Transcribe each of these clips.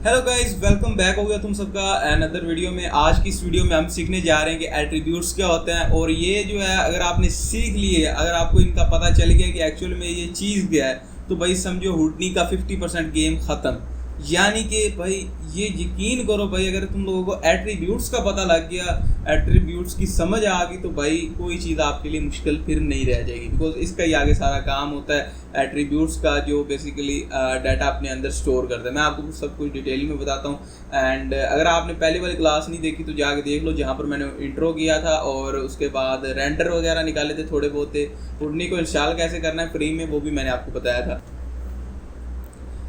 Hello guys, welcome back हो गया तुम सबका अनदर वीडियो में। आज की इस वीडियो में हम सीखने जा रहे हैं कि एट्रीब्यूट्स क्या होते हैं। और ये जो है, अगर आपने सीख लिए, अगर आपको इनका पता चल गया कि एक्चुअल में ये चीज़ क्या है, तो भाई समझो हुडनी का 50% गेम ख़त्म। यानी कि भाई ये यकीन करो भाई, अगर तुम लोगों को एट्रीब्यूट्स का पता लग गया, एट्रीब्यूट्स की समझ आ गई, तो भाई कोई चीज़ आपके लिए मुश्किल फिर नहीं रह जाएगी। बिकॉज इसका ही आगे सारा काम होता है एट्रीब्यूट्स का, जो बेसिकली डाटा अपने अंदर स्टोर करता है। मैं आपको सब कुछ डिटेल में बताता हूँ। एंड अगर आपने पहले वाली क्लास नहीं देखी तो जाके देख लो, जहाँ पर मैंने इंट्रो किया था और उसके बाद रेंडर वगैरह निकाले थे थोड़े बहुत। हुडनी को इंस्टॉल कैसे करना है फ्री में, वो भी मैंने आपको बताया था।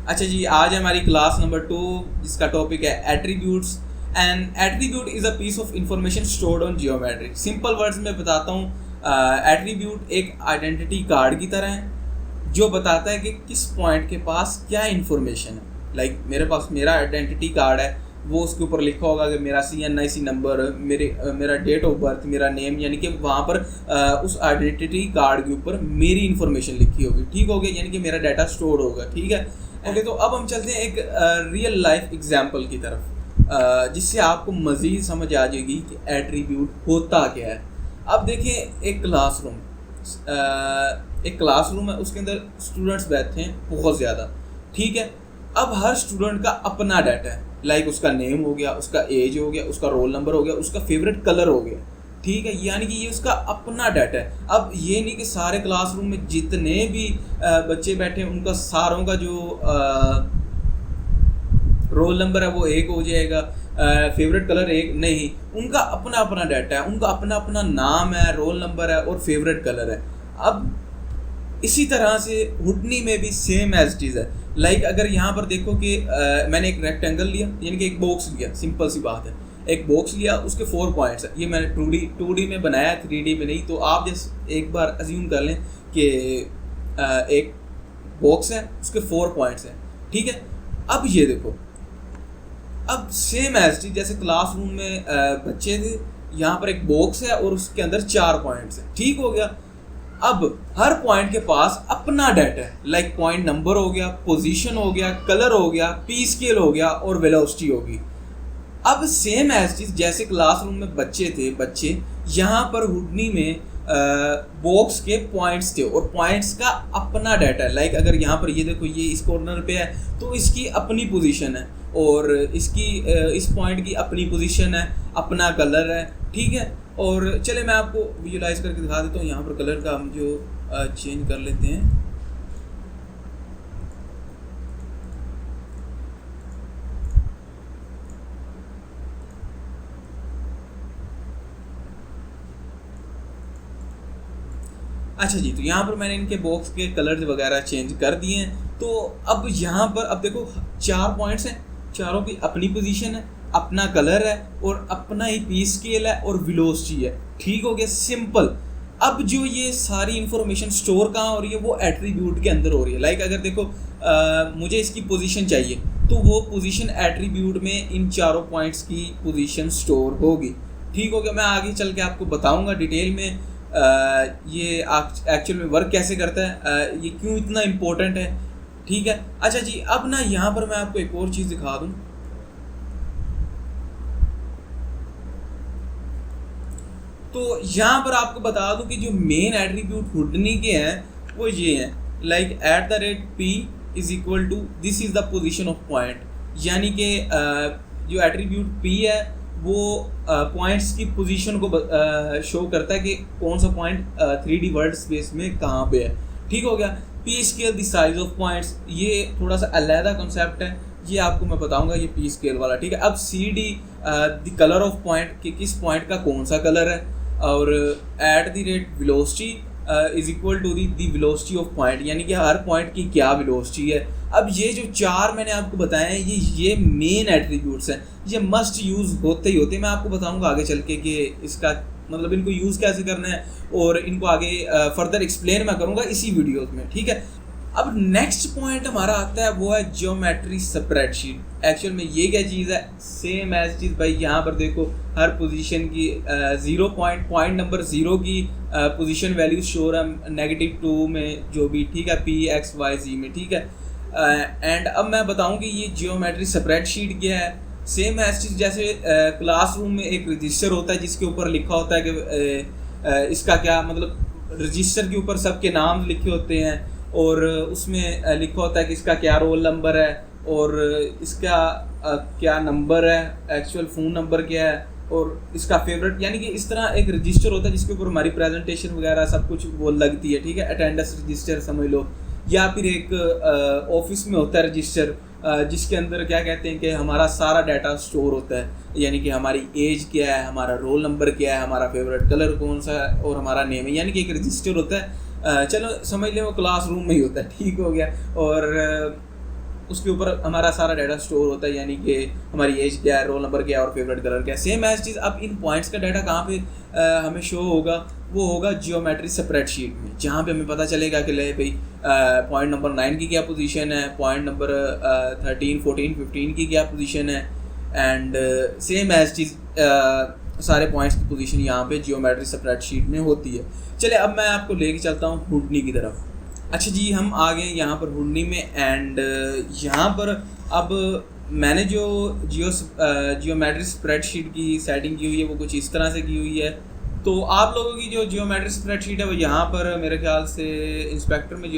अच्छा जी, आज है हमारी क्लास नंबर 2, जिसका टॉपिक है attributes. And attribute is a piece of information stored on geometry. Simple words में बताता हूँ, एट्रीब्यूट एक आइडेंटिटी कार्ड की तरह है जो बताता है कि किस पॉइंट के पास क्या इन्फॉर्मेशन है। लाइक मेरे पास मेरा आइडेंटिटी कार्ड है, वो उसके ऊपर लिखा होगा कि मेरा CNIC नंबर, मेरा डेट ऑफ बर्थ, मेरा नेम, यानी कि वहाँ पर उस आइडेंटिटी कार्ड के ऊपर मेरी इन्फॉर्मेशन लिखी होगी। ठीक हो गया, यानी कि मेरा डाटा स्टोर होगा। ठीक है, ओके। तो अब हम चलते हैं एक रियल लाइफ एग्जांपल की तरफ, जिससे आपको मज़ीद समझ आ जाएगी कि एट्रीब्यूट होता क्या है। अब देखिए, एक क्लासरूम है, उसके अंदर स्टूडेंट्स बैठे हैं बहुत ज़्यादा। ठीक है, अब हर स्टूडेंट का अपना डाटा है। लाइक उसका नेम हो गया, उसका एज हो गया, उसका रोल नंबर हो गया, उसका फेवरेट कलर हो गया। ठीक है, यानी कि ये उसका अपना डाटा है। अब ये नहीं कि सारे क्लासरूम में जितने भी बच्चे बैठे हैं उनका सारों का जो रोल नंबर है वो एक हो जाएगा, फेवरेट कलर एक नहीं। उनका अपना अपना डाटा है, उनका अपना अपना नाम है, रोल नंबर है और फेवरेट कलर है। अब इसी तरह से हुडनी में भी सेम एज इट इज़ है। लाइक अगर यहाँ पर देखो कि मैंने एक रेक्टेंगल लिया, यानी कि एक बॉक्स लिया, सिंपल सी बात है। एक बॉक्स लिया, उसके 4 पॉइंट्स है। ये मैंने 2D में बनाया है, 3D में नहीं। तो आप जैसे एक बार अज्यूम कर लें कि एक बॉक्स है, उसके 4 पॉइंट्स हैं। ठीक है, अब ये देखो, अब सेम एज इट इज जैसे क्लासरूम में बच्चे थे, यहाँ पर एक बॉक्स है और उसके अंदर 4 पॉइंट्स हैं। ठीक हो गया। अब हर पॉइंट के पास अपना डाटा है। लाइक पॉइंट नंबर हो गया, पोजीशन हो गया, कलर हो गया, पी स्केल हो गया और वेलोसिटी होगी। अब सेम एज इट जैसे क्लासरूम में बच्चे यहाँ पर हुडनी में बॉक्स के पॉइंट्स थे और पॉइंट्स का अपना डाटा है। लाइक अगर यहाँ पर ये देखो, ये इस कॉर्नर पे है तो इसकी अपनी पोजीशन है, और इसकी इस पॉइंट की अपनी पोजीशन है, अपना कलर है। ठीक है, और चले मैं आपको विजुलाइज करके दिखा देता हूँ। यहाँ पर कलर का हम जो चेंज कर लेते हैं। अच्छा जी, तो यहाँ पर मैंने इनके बॉक्स के कलर्स वगैरह चेंज कर दिए हैं। तो अब यहाँ पर अब देखो 4 पॉइंट्स हैं, चारों की अपनी पोजीशन है, अपना कलर है और अपना ही पी स्केल है और वेलोसिटी है। ठीक हो गया, सिंपल। अब जो ये सारी इंफॉर्मेशन स्टोर कहाँ हो रही है, वो एट्रीब्यूट के अंदर हो रही है। लाइक अगर देखो मुझे इसकी पोजीशन चाहिए, तो वो पोजीशन एट्रीब्यूट में इन 4 पॉइंट्स की पोजीशन स्टोर होगी। ठीक हो गया, मैं आगे चल के आपको बताऊंगा डिटेल में ये एक्चुअल में वर्क कैसे करता है, ये क्यों इतना इम्पोर्टेंट है। ठीक है, अच्छा जी, अब ना यहाँ पर मैं आपको एक और चीज़ दिखा दूँ। तो यहाँ पर आपको बता दूं कि जो मेन एट्रीब्यूट हुडनी के हैं वो ये हैं। Like @p is equal to this is the position of point. यानी कि जो एट्रीब्यूट p है वो पॉइंट्स की पोजीशन को शो करता है कि कौन सा पॉइंट 3D वर्ल्ड स्पेस में कहाँ पे है। ठीक हो गया। p scale the size of points, ये थोड़ा सा अलग कॉन्सेप्ट है, ये आपको मैं बताऊंगा, ये p स्केल वाला। ठीक है, अब CD the colour of point, कि किस पॉइंट का कौन सा कलर है, और @velocity is equal to the velocity of point, यानी कि हर पॉइंट की क्या वेलोसिटी है। अब ये जो 4 मैंने आपको बताए हैं, ये मेन एट्रीब्यूट्स हैं, ये मस्ट यूज़ होते ही होते। मैं आपको बताऊंगा आगे चल के कि इसका मतलब इनको यूज़ कैसे करना है, और इनको आगे फर्दर एक्सप्लेन मैं करूँगा इसी वीडियोज़ में। ठीक है, अब नेक्स्ट पॉइंट हमारा आता है, वो है ज्योमेट्री स्प्रेडशीट। एक्चुअल में ये क्या चीज़ है, सेम एज चीज़ भाई। यहाँ पर देखो हर पोजीशन की 0 पॉइंट नंबर 0 की पोजीशन वैल्यू शो है -2 में जो भी। ठीक है, P X Y Z में। ठीक है, एंड अब मैं बताऊं कि ये जियोमेट्री स्प्रेडशीट क्या है। सेम एज चीज जैसे क्लासरूम में एक रजिस्टर होता है जिसके ऊपर लिखा होता है कि इसका क्या मतलब, रजिस्टर के ऊपर सबके नाम लिखे होते हैं और उसमें लिखा होता है कि इसका क्या रोल नंबर है और इसका क्या नंबर है, एक्चुअल फ़ोन नंबर क्या है और इसका फेवरेट, यानी कि इस तरह एक रजिस्टर होता है जिसके ऊपर हमारी प्रेजेंटेशन वगैरह सब कुछ वो लगती है, ठीक है। अटेंडेंस रजिस्टर समझ लो, या फिर एक ऑफिस में होता है रजिस्टर जिसके अंदर क्या कहते हैं कि हमारा सारा डाटा स्टोर होता है, यानी कि हमारी एज क्या है, हमारा रोल नंबर क्या है, हमारा फेवरेट कलर कौन सा है और हमारा नेम है, यानी कि एक रजिस्टर होता है। चलो समझ लें वो क्लासरूम में ही होता है, ठीक हो गया। और उसके ऊपर हमारा सारा डाटा स्टोर होता है, यानी कि हमारी एज क्या है, रोल नंबर क्या है और फेवरेट कलर क्या है। सेम एज चीज़ अब इन पॉइंट्स का डाटा कहाँ पे हमें शो होगा, वो होगा जियोमेट्री स्प्रेडशीट में, जहाँ पे हमें पता चलेगा कि ले भाई पॉइंट नंबर 9 की क्या पोजीशन है, पॉइंट नंबर 13, 14, 15 की क्या पोजीशन है। एंड सेम एज चीज़ सारे पॉइंट्स की पोजीशन यहाँ पे जियोमेट्री स्प्रेडशीट में होती है। चले अब मैं आपको लेके चलता हूँ हुडनी की तरफ। अच्छा जी, हम आ गए यहाँ पर हुडनी में एंड यहाँ पर अब मैंने जो जियोमेट्री स्प्रेडशीट की सेटिंग की हुई है वो कुछ इस तरह से की हुई है। तो आप लोगों की जो जियोमेट्री स्प्रेडशीट है वो यहाँ पर मेरे ख्याल से इंस्पेक्टर में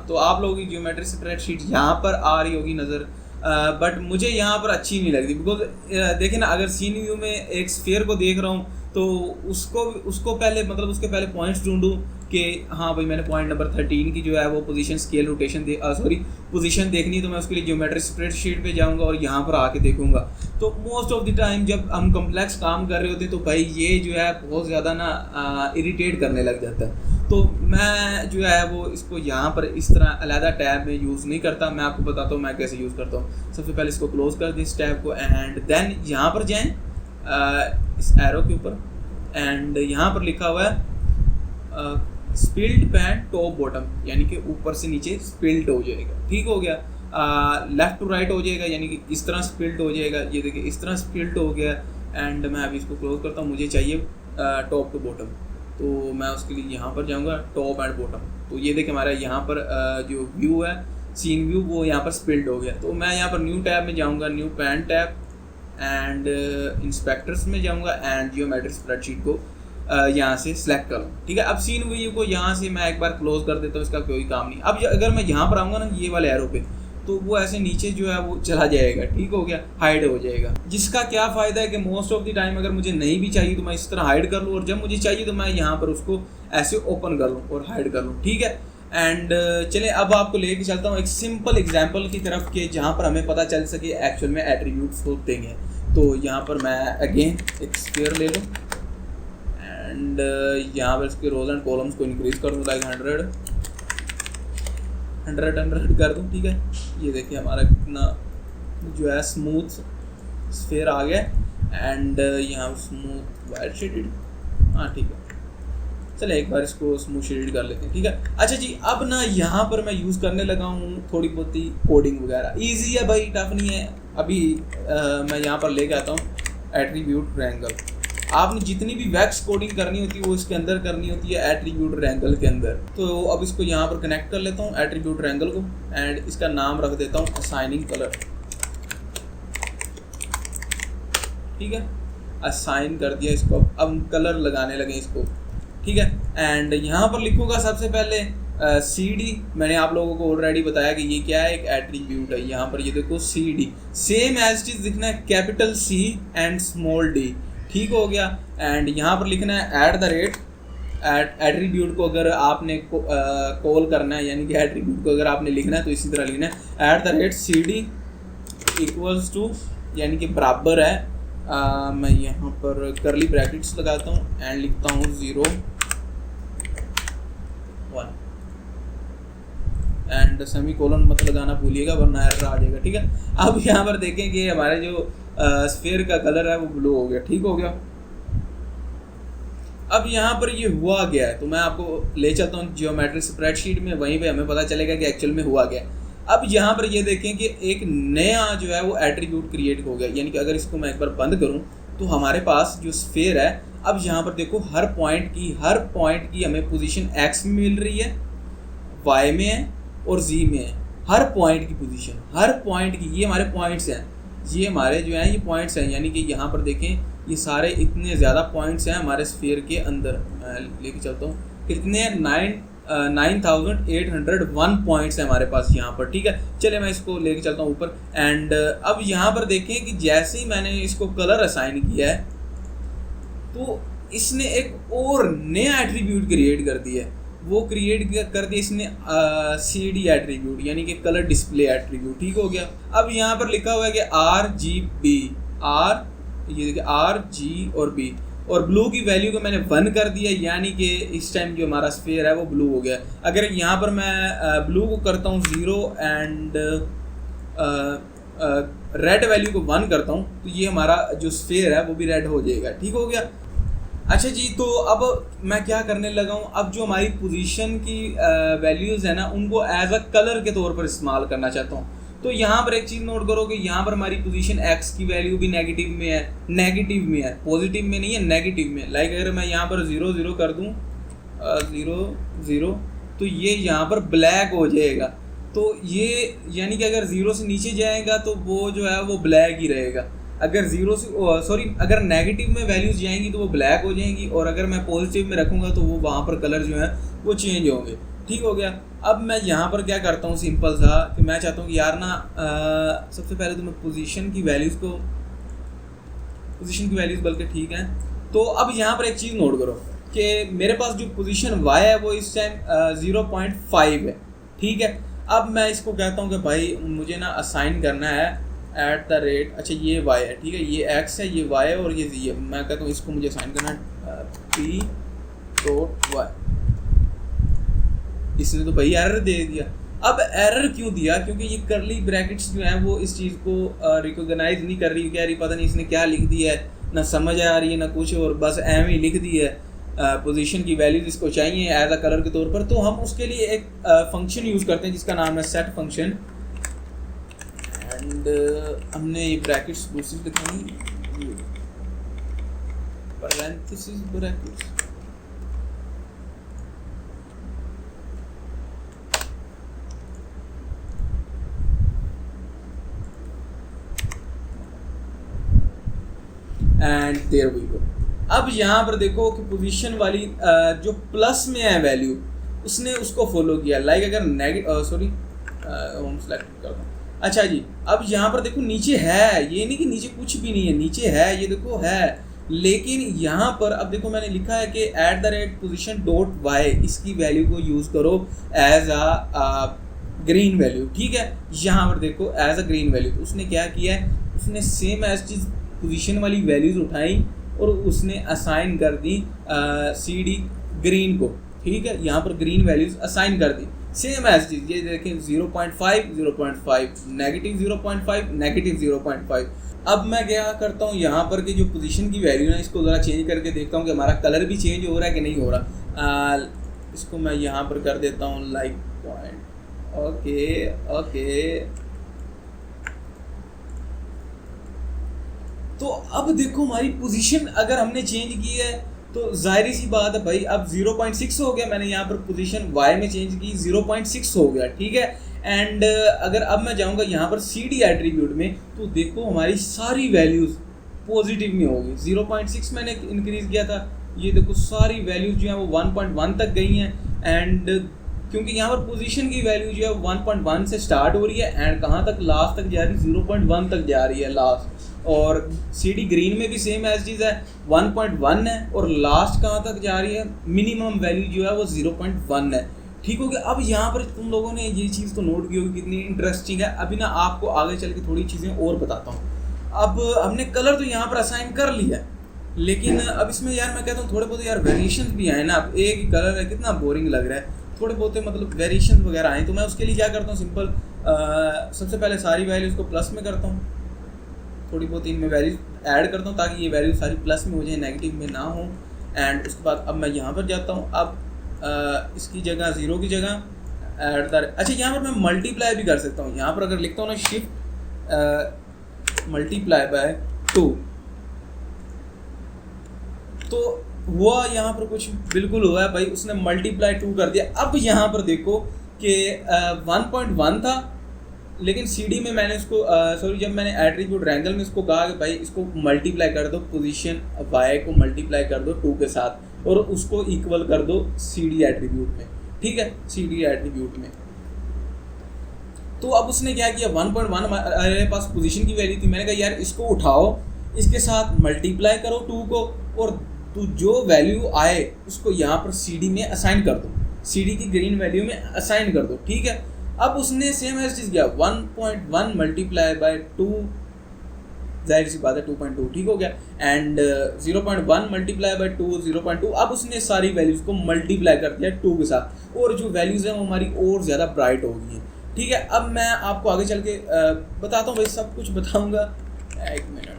तो आप लोगों की जियोमेट्री स्प्रेडशीट यहाँ पर आ रही होगी नज़र, बट मुझे यहाँ पर अच्छी नहीं लगती। बिकॉज देखिए ना, अगर सीन व्यू में एक स्फीयर को देख रहा हूँ तो उसको पहले मतलब उसके पहले पॉइंट्स ढूंढूँ कि हाँ भाई मैंने पॉइंट नंबर 13 की जो है वो पोजीशन स्केल रोटेशन पोजीशन देखनी है, तो मैं उसके लिए जियोमेट्री स्प्रेडशीट पे जाऊंगा और यहाँ पर आके देखूंगा। तो मोस्ट ऑफ द टाइम जब हम कम्प्लेक्स काम कर रहे होते हैं तो भाई ये जो है बहुत ज़्यादा ना इरिटेट करने लग जाता है। तो मैं जो है वो इसको यहाँ पर इस तरह अलहदा टैब में यूज़ नहीं करता। मैं आपको बताता हूँ मैं कैसे यूज़ करता हूँ। सबसे पहले इसको क्लोज कर दें इस टैब को एंड देन यहाँ पर जाएँ इस एरो के ऊपर एंड यहाँ पर लिखा हुआ है स्पिल्ट पैन टॉप बॉटम, यानी कि ऊपर से नीचे स्पिल्ट हो जाएगा, ठीक हो गया। लेफ़्ट टू राइट हो जाएगा, यानी कि इस तरह स्पिल्ट हो जाएगा। ये देखिए इस तरह स्पिल्ट हो गया एंड मैं अभी इसको क्लोज करता हूँ। मुझे चाहिए टॉप टू बॉटम, तो मैं उसके लिए यहाँ पर जाऊँगा टॉप एंड बॉटम। तो ये देखिए हमारा यहाँ पर जो व्यू है सीन व्यू वो यहाँ पर स्पिल्ट हो गया। तो मैं यहाँ पर न्यू टैब में जाऊँगा, new pan tab and inspectors में जाऊँगा एंड जियोमेट्री स्प्रेडशीट को यहाँ से सिलेक्ट करूँ, ठीक है। अब सीन व्यू को यहाँ से मैं एक बार क्लोज कर देता हूँ, इसका कोई काम नहीं। अब अगर मैं यहाँ पर आऊँगा ना ये वाले एरो पे, तो वो ऐसे नीचे जो है वो चला जाएगा, ठीक हो गया, हाइड हो जाएगा। जिसका क्या फ़ायदा है कि मोस्ट ऑफ द टाइम अगर मुझे नहीं भी चाहिए तो मैं इस तरह हाइड कर लूँ और जब मुझे चाहिए तो मैं यहाँ पर उसको ऐसे ओपन कर लूँ और हाइड कर लूँ, ठीक है। एंड चले अब आपको लेके चलता हूँ एक सिंपल एग्जांपल की तरफ के जहाँ पर हमें पता चल सके एक्चुअल में एट्रीब्यूट्स होते हैं। तो यहाँ पर मैं अगेन एक स्फीयर ले लूँ एंड यहाँ पर इसके रोज एंड कॉलम्स को इंक्रीज कर दूँ लाइक 100 कर दूँ, ठीक है। ये देखिए हमारा कितना जो है स्मूथ स्फीयर आ गया एंड यहाँ स्मूथ वाइट शेडेड, हाँ ठीक है। चले एक बार इसको स्मूथ शेडेड कर लेते हैं, ठीक है। अच्छा जी, अब ना यहाँ पर मैं यूज़ करने लगा हूँ थोड़ी बहुत ही कोडिंग वगैरह। ईजी है भाई, टफ नहीं है। अभी मैं यहाँ पर लेके आता हूँ एट्रीब्यूट ट्रायंगल। आपने जितनी भी वैक्स कोडिंग करनी होती है वो इसके अंदर करनी होती है एट्रीब्यूट ट्रायंगल के अंदर। तो अब इसको यहाँ पर कनेक्ट कर लेता हूँ एट्रीब्यूट ट्रायंगल को एंड इसका नाम रख देता हूँ असाइनिंग कलर, ठीक है। असाइन कर दिया इसको, अब कलर लगाने लगे इसको, ठीक है। एंड यहाँ पर लिखूँगा सबसे पहले CD। मैंने आप लोगों को ऑलरेडी बताया कि ये क्या है, एक एट्रीब्यूट है। यहाँ पर ये देखो CD, सेम एज चीज लिखना है capital C and small d, ठीक हो गया। एंड यहाँ पर लिखना है एट्रीब्यूट को अगर आपने कॉल करना है, यानी कि एट्रीब्यूट को अगर आपने लिखना है तो इसी तरह लिखना है @CD इक्वल्स टू, यानी कि बराबर है। मैं यहाँ पर करली ब्रैकेट्स लगाता हूँ एंड लिखता हूँ 0 1 एंड सेमी कोलन मत लगाना भूलिएगा वरना एरर आ जाएगा, ठीक है। अब यहाँ पर देखें कि हमारे जो स्फीयर का कलर है वो ब्लू हो गया, ठीक हो गया। अब यहाँ पर ये हुआ गया है तो मैं आपको ले चलता हूँ जियोमेट्री स्प्रेडशीट में, वहीं पे हमें पता चलेगा कि एक्चुअल में हुआ गया। अब यहाँ पर ये देखें कि एक नया जो है वो एट्रीब्यूट क्रिएट हो गया, यानी कि अगर इसको मैं एक बार बंद करूँ तो हमारे पास जो स्फीयर है, अब यहाँ पर देखो हर पॉइंट की हमें पोजीशन x में मिल रही है, y में है और z में है, हर पॉइंट की पोजीशन, हर पॉइंट की, ये हमारे पॉइंट्स हैं, ये हमारे जो हैं ये पॉइंट्स हैं, यानी कि यहाँ पर देखें ये सारे इतने ज़्यादा पॉइंट्स हैं हमारे स्फीयर के अंदर। लेके चलता हूँ, कितने 9801 पॉइंट्स हैं हमारे पास यहाँ पर, ठीक है। चलिए मैं इसको लेके चलता हूँ ऊपर। एंड अब यहाँ पर देखें कि जैसे ही मैंने इसको कलर असाइन किया है तो इसने एक और नया एट्रीब्यूट क्रिएट कर दिया है। वो क्रिएट कर दिया इसने CD एट्रीब्यूट, यानी कि कलर डिस्प्ले एट्रीब्यूट, ठीक हो गया। अब यहाँ पर लिखा हुआ है कि RGB, ये देखिए RG और B, और ब्लू की वैल्यू को मैंने 1 कर दिया, यानी कि इस टाइम जो हमारा स्फीयर है वो ब्लू हो गया। अगर यहाँ पर मैं ब्लू को करता हूँ 0 एंड रेड वैल्यू को 1 करता हूँ तो ये हमारा जो स्फीयर है वो भी रेड हो जाएगा, ठीक हो गया। अच्छा जी, तो अब मैं क्या करने लगा हूँ, अब जो हमारी पोजीशन की वैल्यूज़ है ना उनको एज अ कलर के तौर पर इस्तेमाल करना चाहता हूँ। तो यहाँ पर एक चीज़ नोट करो कि यहाँ पर हमारी पोजीशन x की वैल्यू भी नेगेटिव में है, पॉजिटिव में नहीं है, नेगेटिव में। लाइक अगर मैं यहाँ पर 0 0 कर दूँ 0 0 तो ये यहाँ पर ब्लैक हो जाएगा। तो ये यानी कि अगर 0 से नीचे जाएगा तो वो जो है वो ब्लैक ही रहेगा। अगर अगर नेगेटिव में वैल्यूज़ जाएंगी तो वो ब्लैक हो जाएंगी, और अगर मैं पॉजिटिव में रखूँगा तो वो वहाँ पर कलर जो है वो चेंज होंगे, ठीक हो गया। अब मैं यहाँ पर क्या करता हूँ, सिंपल सा कि मैं चाहता हूँ कि यार ना सबसे पहले तो मैं पोजीशन की वैल्यूज़ बल्कि ठीक है। तो अब यहाँ पर एक चीज़ नोट करो कि मेरे पास जो पोजीशन y है वो इस टाइम 0.5 है, ठीक है। अब मैं इसको कहता हूँ कि भाई मुझे ना असाइन करना है @ अच्छा ये y है, ठीक है, ये x है, ये y है और ये z है। मैं कहता हूँ इसको मुझे असाइन करना है p.y। इसने तो भाई एरर दे दिया। अब एरर क्यों दिया? क्योंकि ये करली ब्रैकेट्स जो हैं वो इस चीज़ को रिकॉग्नाइज नहीं कर रही, कह रही पता नहीं इसने क्या लिख दिया है, ना समझ आ रही है ना कुछ, और बस एम ही लिख दी है। पोजीशन की वैल्यूज इसको चाहिए एज अ कलर के तौर पर, तो हम उसके लिए एक फंक्शन यूज़ करते हैं जिसका नाम है सेट फंक्शन। एंड हमने ये ब्रैकेट्स दूसरी लिखनी, parenthesis brackets, and there we go. अब यहाँ पर देखो कि पोजीशन वाली जो प्लस में है वैल्यू उसने उसको फॉलो किया। लाइक अगर नेगेटिव हम सेलेक्ट करता हूँ। अच्छा जी, अब यहाँ पर देखो नीचे है, ये नहीं कि नीचे कुछ भी नहीं है, नीचे है, ये देखो है, लेकिन यहाँ पर अब देखो मैंने लिखा है कि @position.y इसकी वैल्यू को यूज़ करो एज अ ग्रीन वैल्यू, ठीक है। यहाँ पर देखो एज अ ग्रीन वैल्यू, तो उसने क्या किया है, उसने सेम एज चीज़ पोजीशन वाली वैल्यूज़ उठाई और उसने असाइन कर दी CD ग्रीन को, ठीक है। यहाँ पर ग्रीन वैल्यूज़ असाइन कर दी सेम एज चीज़। ये देखें 0.5 0.5 -0.5 -0.5। अब मैं क्या करता हूँ, यहाँ पर कि जो पोजीशन की वैल्यू है इसको ज़रा चेंज करके देखता हूँ कि हमारा कलर भी चेंज हो रहा है कि नहीं हो रहा। इसको मैं यहाँ पर कर देता हूँ लाइक पॉइंट, ओके। तो अब देखो हमारी पोजीशन अगर हमने चेंज की है तो जाहिर सी बात है भाई, अब 0.6 हो गया। मैंने यहाँ पर पोजीशन y में चेंज की, 0.6 हो गया, ठीक है। एंड अगर अब मैं जाऊँगा यहाँ पर CD एट्रीब्यूट में तो देखो हमारी सारी वैल्यूज़ पॉजिटिव में होगी। 0.6 मैंने इंक्रीज़ किया था, ये देखो सारी वैल्यूज़ जो हैं वो 1.1 तक गई हैं। एंड क्योंकि यहाँ पर पोजीशन की वैल्यू जो है 1.1 से स्टार्ट हो रही है एंड कहाँ तक लास्ट तक जा रही है, 0.1 तक जा रही है लास्ट। और CD ग्रीन में भी सेम एज चीज़ है, 1.1 है और लास्ट कहाँ तक जा रही है, मिनिमम वैल्यू जो है वो 0.1 है, ठीक हो गया। अब यहाँ पर तुम लोगों ने ये चीज़ तो नोट की होगी कितनी इंटरेस्टिंग है। अभी ना आपको आगे चल के थोड़ी चीज़ें और बताता हूँ। अब हमने कलर तो यहाँ पर असाइन कर लिया, लेकिन अब इसमें यार मैं कहता हूँ थोड़े बहुत यार वेरिएशन भी आए ना। अब एक ही कलर है, कितना बोरिंग लग रहा है, थोड़े बहुत मतलब वेरिएशन वगैरह आए। तो मैं उसके लिए क्या करता हूँ, सिंपल सबसे पहले सारी वैल्यूज़ को प्लस में करता हूँ, थोड़ी बहुत इनमें वैल्यूज ऐड करता हूँ ताकि ये वैल्यू सारी प्लस में हो जाए, नेगेटिव में ना हो। एंड उसके बाद अब मैं यहाँ पर जाता हूँ, अब इसकी जगह 0 की जगह अच्छा यहाँ पर मैं मल्टीप्लाई भी कर सकता हूँ। यहाँ पर अगर लिखता हूँ ना शिफ्ट मल्टीप्लाई बाय 2 तो हुआ यहाँ पर कुछ बिल्कुल हुआ है भाई, उसने मल्टीप्लाई 2 कर दिया। अब यहाँ पर देखो कि 1.1 था लेकिन CD में मैंने इसको सॉरी जब मैंने एट्रीब्यूट रैंगल में इसको कहा कि भाई इसको मल्टीप्लाई कर दो, पोजीशन Y को मल्टीप्लाई कर दो 2 के साथ और उसको इक्वल कर दो CD एट्रीब्यूट में, ठीक है, CD एट्रीब्यूट में। तो अब उसने क्या किया, 1.1 मेरे पास पोजीशन की वैल्यू थी, मैंने कहा यार इसको उठाओ, इसके साथ मल्टीप्लाई करो 2 को और तो जो वैल्यू आए उसको यहाँ पर CD में असाइन कर दो, CD की ग्रीन वैल्यू में असाइन कर दो, ठीक है। अब उसने सेम एज चीज़ किया, 1.1 मल्टीप्लाई बाय 2, जाहिर सी बात है 2.2, ठीक हो गया, एंड 0.1 मल्टीप्लाई बाय 2 0.2। अब उसने सारी वैल्यूज़ को मल्टीप्लाई कर दिया 2 के साथ और जो वैल्यूज़ हैं वो हमारी और ज़्यादा ब्राइट हो गई हैं, ठीक है। अब मैं आपको आगे चल के बताता हूँ भाई, सब कुछ बताऊँगा, 1 मिनट।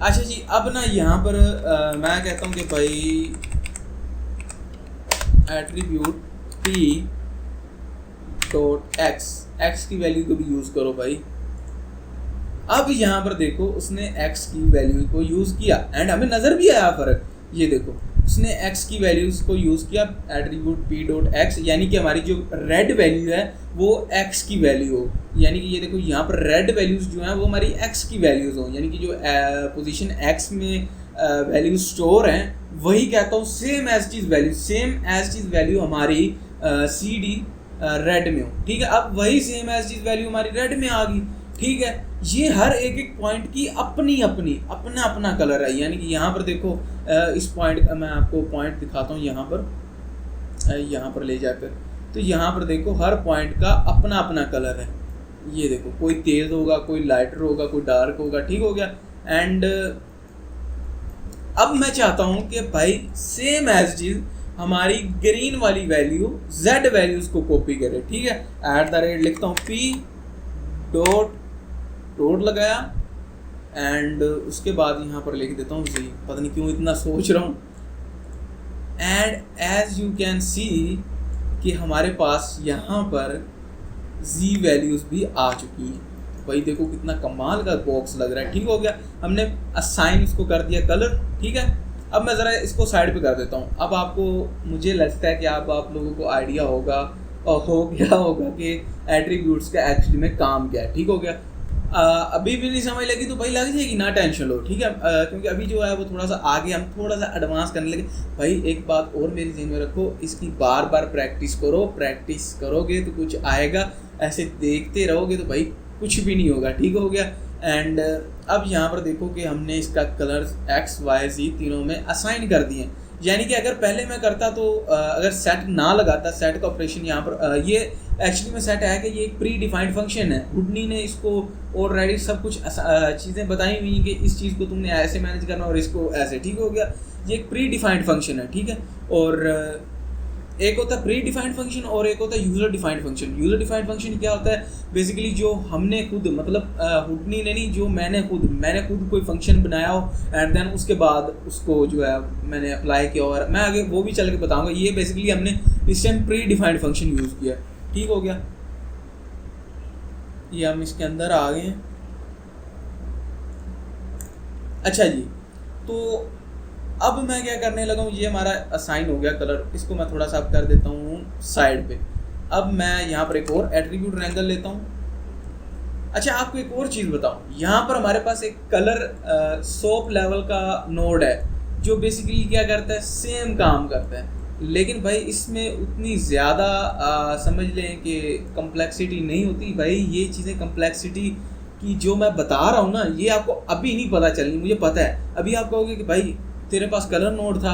अच्छा जी, अब ना यहाँ पर मैं कहता हूँ कि भाई एट्रीब्यूट P डॉट x की वैल्यू को भी यूज़ करो भाई। अब यहाँ पर देखो उसने x की वैल्यू को यूज़ किया एंड हमें नज़र भी आया फ़र्क, ये देखो उसने x की वैल्यूज़ को यूज़ किया एट्रीब्यूट P डॉट x, यानी कि हमारी जो रेड वैल्यू है वो x की वैल्यू हो, यानी कि ये देखो यहाँ पर रेड वैल्यूज़ जो हैं वो हमारी x की वैल्यूज़ हो, यानी कि जो पोजीशन x में वैल्यू स्टोर हैं वही कहता हूँ सेम एज चीज़ वैल्यू, सेम एज चीज़ वैल्यू हमारी CD रेड में हो, ठीक है। अब वही सेम एज चीज़ वैल्यू हमारी रेड में आ गई, ठीक है। ये हर एक पॉइंट की अपनी अपनी अपना अपना कलर है, यानी कि यहाँ पर देखो इस पॉइंट, मैं आपको पॉइंट दिखाता हूँ यहाँ पर ले जाकर, तो यहाँ पर देखो हर पॉइंट का अपना अपना कलर है, ये देखो कोई तेज़ होगा, कोई लाइटर होगा, कोई डार्क होगा, ठीक हो गया। एंड अब मैं चाहता हूँ कि भाई सेम एज चीज़ हमारी ग्रीन वाली वैल्यू Z वैल्यूज़ को कॉपी करे, ठीक है। @ लिखता हूँ P डॉट लगाया एंड उसके बाद यहाँ पर लिख देता हूँ Z, पता नहीं क्यों इतना सोच रहा हूँ। And as you can see कि हमारे पास यहाँ पर Z वैल्यूज़ भी आ चुकी हैं, भाई देखो कितना कमाल का बॉक्स लग रहा है, ठीक हो गया। हमने असाइन इसको कर दिया कलर, ठीक है। अब मैं ज़रा इसको साइड पे कर देता हूँ। अब आपको, मुझे लगता है कि आप लोगों को आइडिया होगा और हो गया होगा कि एट्रीब्यूट्स का एक्चुअली में काम क्या है, ठीक हो गया। अभी भी नहीं समझ लगी तो भाई लग जाएगी, ना टेंशन लो, ठीक है। क्योंकि अभी जो है वो थोड़ा सा आगे हम थोड़ा सा एडवांस करने लगे। भाई एक बात और मेरे ज़हन में रखो, इसकी बार बार प्रैक्टिस करो, प्रैक्टिस करोगे तो कुछ आएगा, ऐसे देखते रहोगे तो भाई कुछ भी नहीं होगा, ठीक हो गया। एंड अब यहाँ पर देखो कि हमने इसका कलर X Y Z तीनों में असाइन कर दिए, यानी कि अगर पहले मैं करता तो अगर सेट ना लगाता, सेट का ऑपरेशन यहाँ पर ये एक्चुअली में सेट है कि ये एक प्री डिफाइंड फंक्शन है, हुडनी ने इसको ऑलरेडी सब कुछ चीज़ें बताई हुई हैं कि इस चीज़ को तुमने ऐसे मैनेज करना और इसको ऐसे, ठीक हो गया। ये एक प्री डिफाइंड फंक्शन है, ठीक है। और एक होता है प्री डिफाइंड फंक्शन और एक होता है user defined function. User defined function क्या होता है, बेसिकली जो हमने खुद, मतलब हुडनी ने नहीं, जो मैंने खुद कोई फंक्शन बनाया हो एंड देन उसके बाद उसको जो है मैंने अप्लाई किया, और मैं आगे वो भी चल के बताऊँगा। ये बेसिकली हमने इस time pre defined function use किया, ठीक हो गया। ये हम इसके अंदर आ गए हैं। अच्छा जी, तो अब मैं क्या करने लगा हूँ, ये हमारा असाइन हो गया कलर, इसको मैं थोड़ा सा अब कर देता हूँ साइड पे। अब मैं यहाँ पर एक और एट्रीब्यूट रैंगल लेता हूँ। अच्छा, आपको एक और चीज़ बताऊँ, यहाँ पर हमारे पास एक कलर सोप लेवल का नोड है जो बेसिकली क्या करता है, सेम काम करता है, लेकिन भाई इसमें उतनी ज़्यादा समझ लें कि कम्प्लेक्सिटी नहीं होती। भाई ये चीज़ें कम्प्लेक्सिटी की जो मैं बता रहा हूँ ना, ये आपको अभी नहीं पता चलनी, मुझे पता है। अभी आप कहोगे कि भाई तेरे पास कलर नोड था,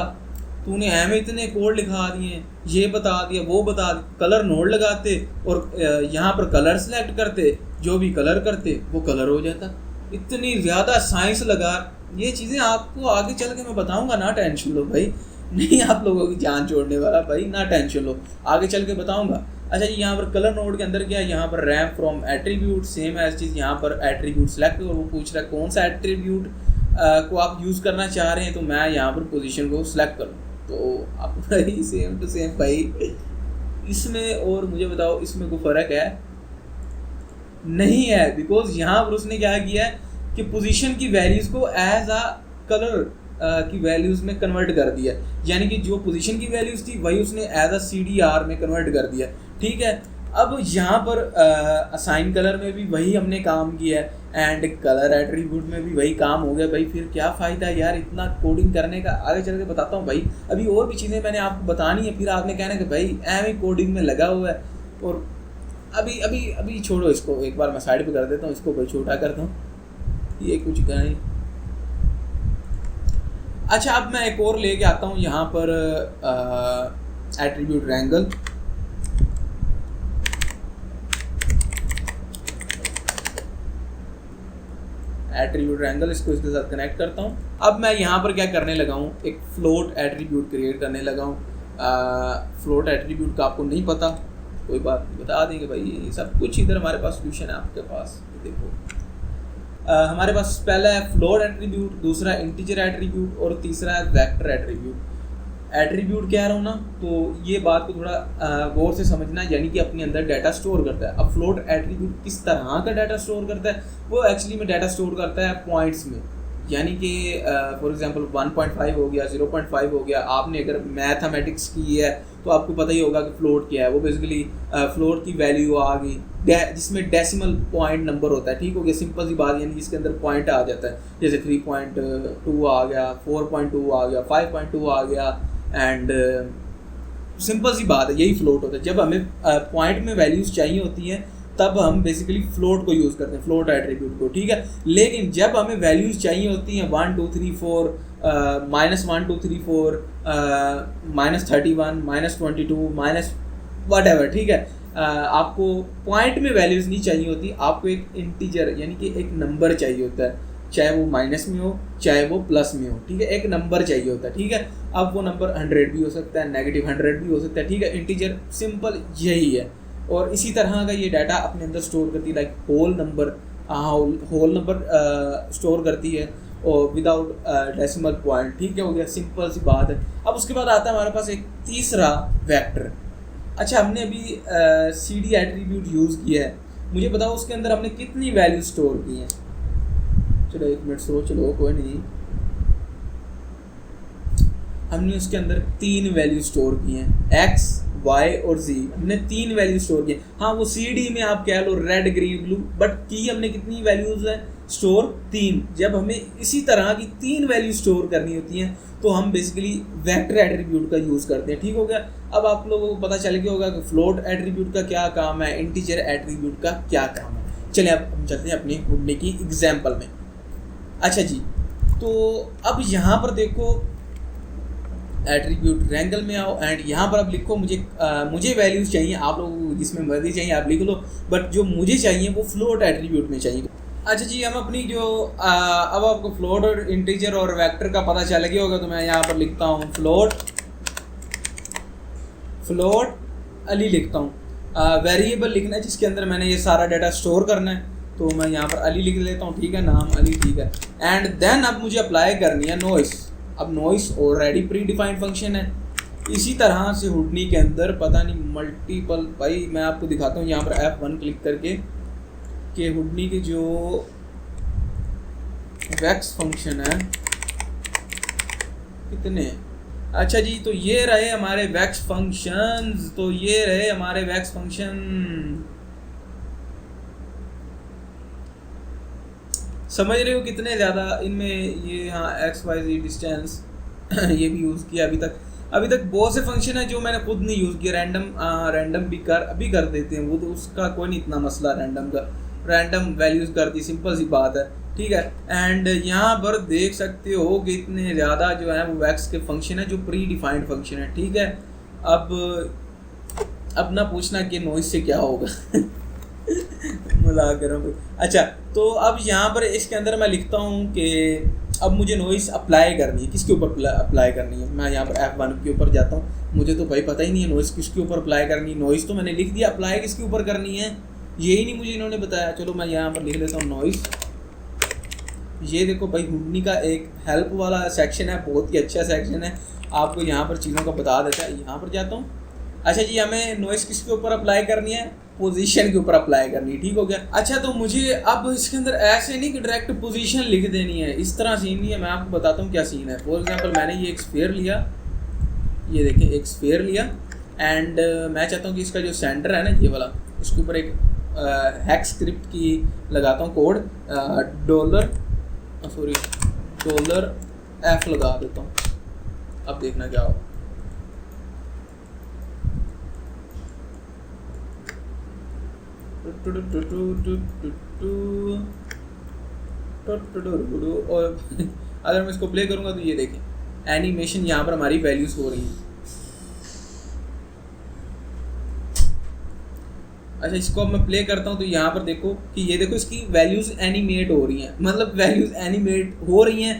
तूने हमें इतने कोड लिखा दिए, ये बता दिया, वो बता दिया, कलर नोड लगाते और यहाँ पर कलर सेलेक्ट करते, जो भी कलर करते वो कलर हो जाता। इतनी ज़्यादा साइंस लगा, ये चीज़ें आपको आगे चल के मैं बताऊँगा, ना टेंशन लो भाई, नहीं आप लोगों की जान छोड़ने वाला भाई, ना टेंशन लो, आगे चल के बताऊँगा। अच्छा जी, यहाँ पर कलर नोड के अंदर क्या है, यहाँ पर RAM from attribute, same as चीज़, यहाँ पर एट्रीब्यूट सेलेक्ट, और वो पूछ रहा है कौन सा एट्रीब्यूट को आप यूज़ करना चाह रहे हैं, तो मैं यहाँ पर पोजीशन को सिलेक्ट करूँ, तो आप भाई सेम टू सेम भाई इसमें, और मुझे बताओ इसमें कोई फ़र्क है? नहीं है, बिकॉज यहाँ पर उसने क्या किया है कि पोजीशन की वैल्यूज़ को एज अ कलर की वैल्यूज़ में कन्वर्ट कर दिया, यानी कि जो पोजीशन की वैल्यूज़ थी वही उसने एज अ CDR में कन्वर्ट कर दिया। ठीक है, अब यहाँ पर असाइन कलर में भी वही हमने काम किया है एंड कलर एट्रीब्यूट में भी वही काम हो गया। भाई फिर क्या फ़ायदा यार इतना कोडिंग करने का, आगे चल के बताता हूँ भाई। अभी और भी चीज़ें मैंने आपको बतानी है, फिर आपने कहना कि भाई एम कोडिंग में लगा हुआ है। और अभी अभी अभी छोड़ो इसको, एक बार मैं साइड पे कर देता हूँ, इसको भाई छोटा करता हूँ, ये कुछ कहें। अच्छा, अब मैं एक और लेके आता हूँ यहाँ पर एट्रीब्यूट रैंगल। एट्रीब्यूट रैंगल, इसको इसके साथ कनेक्ट करता हूँ। अब मैं यहाँ पर क्या करने लगा हूँ, एक फ्लोट एट्रीब्यूट क्रिएट करने लगा हूँ। फ्लोट एट्रीब्यूट का आपको नहीं पता, कोई बात नहीं, बता देंगे भाई, सब कुछ इधर हमारे पास सोल्यूशन है आपके पास। देखो हमारे पास पहला है फ्लोट एट्रीब्यूट, दूसरा इंटीजर एट्रीब्यूट और तीसरा है वेक्टर एट्रीब्यूट। एट्रीब्यूट कह रहा हूँ ना, तो ये बात को थोड़ा गौर से समझना, यानी कि अपने अंदर डाटा स्टोर करता है। अब फ्लोट एट्रीब्यूट किस तरह का डाटा स्टोर करता है, वो एक्चुअली में डाटा स्टोर करता है पॉइंट्स में, यानी कि फॉर एग्जांपल 1.5 हो गया, 0.5 हो गया। आपने अगर मैथमेटिक्स की है तो आपको पता ही होगा कि फ्लोट क्या है। वो बेसिकली फ्लोट की वैल्यू आ गई जिसमें डेसिमल पॉइंट नंबर होता है। ठीक हो गया, सिंपल सी बात, यानी जिसके अंदर पॉइंट आ जाता है, जैसे 3.2 आ गया, 4.2 आ गया, 5.2 आ गया एंड सिंपल सी बात है, यही फ्लोट होता है। जब हमें पॉइंट में वैल्यूज़ चाहिए होती हैं तब हम बेसिकली फ्लोट को यूज़ करते हैं, फ्लोट एट्रीब्यूट को। ठीक है, लेकिन जब हमें वैल्यूज़ चाहिए होती हैं 1 2 3 4 -1 2 3 4 -31 -22 माइनस वट, ठीक है, आपको पॉइंट में वैल्यूज़ नहीं चाहिए होती, आपको एक इंटीजर यानी कि एक नंबर चाहिए होता है, चाहे वो माइनस में हो चाहे वो प्लस में हो। ठीक है, एक नंबर चाहिए होता है। ठीक है, अब वो नंबर 100 भी हो सकता है, -100 भी हो सकता है। ठीक है, इंटीजर सिंपल यही है। और इसी तरह का ये डाटा अपने अंदर स्टोर करती है, लाइक होल नंबर स्टोर करती है और विदाउट डेसिमल पॉइंट। ठीक है, हो गया, सिंपल सी बात है। अब उसके बाद आता है हमारे पास एक तीसरा वेक्टर। अच्छा, हमने अभी CD एट्रीब्यूट यूज़ किया है, मुझे बताओ उसके अंदर हमने कितनी वैल्यू स्टोर की हैं। चलो 1 मिनट सोच लो, कोई नहीं। हमने उसके अंदर 3 वैल्यू स्टोर की हैं, X, Y और Z। हमने 3 वैल्यू स्टोर की। हाँ, वो CD में आप कह लो रेड ग्रीन ब्लू, बट की हमने कितनी वैल्यूज़ हैं स्टोर? 3। जब हमें इसी तरह की 3 वैल्यू स्टोर करनी होती हैं तो हम बेसिकली वेक्टर एट्रीब्यूट का यूज़ करते हैं। ठीक हो गया, अब आप लोगों को पता चल गया होगा कि फ्लोट एट्रीब्यूट का क्या काम है, इंटीजर एट्रीब्यूट का क्या काम है। चलिए अब हम चलते हैं अपनी हुडनी की एग्जाम्पल में। अच्छा जी, तो अब यहाँ पर देखो, एट्रीब्यूट रैंगल में आओ एंड यहाँ पर अब लिखो मुझे वैल्यूज़ चाहिए, आप लोगों को जिसमें मर्जी चाहिए आप लिख लो, बट जो मुझे चाहिए वो फ्लोट एट्रीब्यूट में चाहिए। अच्छा जी, हम अपनी जो अब आपको फ्लोट और इंटीजर और वेक्टर का पता चल गया होगा, तो मैं यहाँ पर लिखता हूँ फ्लोट अली लिखता हूँ। वेरिएबल लिखना है जिसके अंदर मैंने ये सारा डाटा स्टोर करना है, तो मैं यहाँ पर अली लिख लेता हूँ। ठीक है, नाम अली, ठीक है। एंड देन अब मुझे अप्लाई करनी है नॉइस। अब noise already pre defined function है। इसी तरह से हुडनी के अंदर पता नहीं मल्टीपल, भाई मैं आपको दिखाता हूँ यहाँ पर F1 क्लिक करके कि हुडनी के जो वैक्स फंक्शन है कितने। अच्छा जी, तो ये रहे हमारे वैक्स फंक्शंस, तो ये रहे हमारे वैक्स फंक्शन। समझ रहे हो कितने ज़्यादा इनमें ये, हाँ XYZ डिस्टेंस ये भी यूज़ किया अभी तक बहुत से फंक्शन है जो मैंने खुद नहीं यूज़ किया। रैंडम भी कर देते हैं वो, तो उसका कोई नहीं इतना मसला, रैंडम वैल्यूज़ कर दी, सिंपल सी बात है। ठीक है, एंड यहाँ पर देख सकते हो कि इतने ज़्यादा जो है वो वैक्स के फंक्शन है जो प्री डिफाइंड फंक्शन है। ठीक है, अब ना पूछना कि नॉइस से क्या होगा मजाक कर रहा हूँ। अच्छा, तो अब यहाँ पर इसके अंदर मैं लिखता हूँ कि अब मुझे नॉइस अप्लाई करनी है। किसके ऊपर अप्लाई करनी है? मैं यहाँ पर F1 के ऊपर जाता हूँ। मुझे तो भाई पता ही नहीं है नॉइस किसके ऊपर अप्लाई करनी है। नॉइस तो मैंने लिख दिया, अप्लाई किसके ऊपर करनी है यही नहीं मुझे इन्होंने बताया। चलो मैं यहाँ पर लिख लेता हूँ नॉइस। ये देखो भाई, हुडनी का एक हेल्प वाला सेक्शन है, बहुत ही अच्छा सेक्शन है, आपको यहाँ पर चीज़ों का बता देता है। यहाँ पर जाता हूँ। अच्छा जी, हमें नॉइस किसके ऊपर अप्लाई करनी है? पोजीशन के ऊपर अप्लाई करनी, ठीक हो गया। अच्छा तो मुझे अब इसके अंदर ऐसे नहीं कि डायरेक्ट पोजीशन लिख देनी है, इस तरह सीन नहीं है। मैं आपको बताता हूँ क्या सीन है। फॉर एग्जांपल मैंने ये एक स्फीयर लिया, ये देखें एक स्फीयर लिया, एंड मैं चाहता हूँ कि इसका जो सेंटर है ना ये वाला, इसके ऊपर एक हैक स्क्रिप्ट की लगाता हूँ कोड, डॉलर F लगा देता हूँ। अब देखना क्या हो। और अगर मैं इसको प्ले करूंगा तो ये देखें एनिमेशन यहाँ पर हमारी वैल्यूज हो रही हैं। अच्छा इसको अब मैं प्ले करता हूँ तो यहाँ पर देखो कि ये देखो इसकी वैल्यूज एनिमेट हो रही हैं, मतलब वैल्यूज एनिमेट हो रही हैं,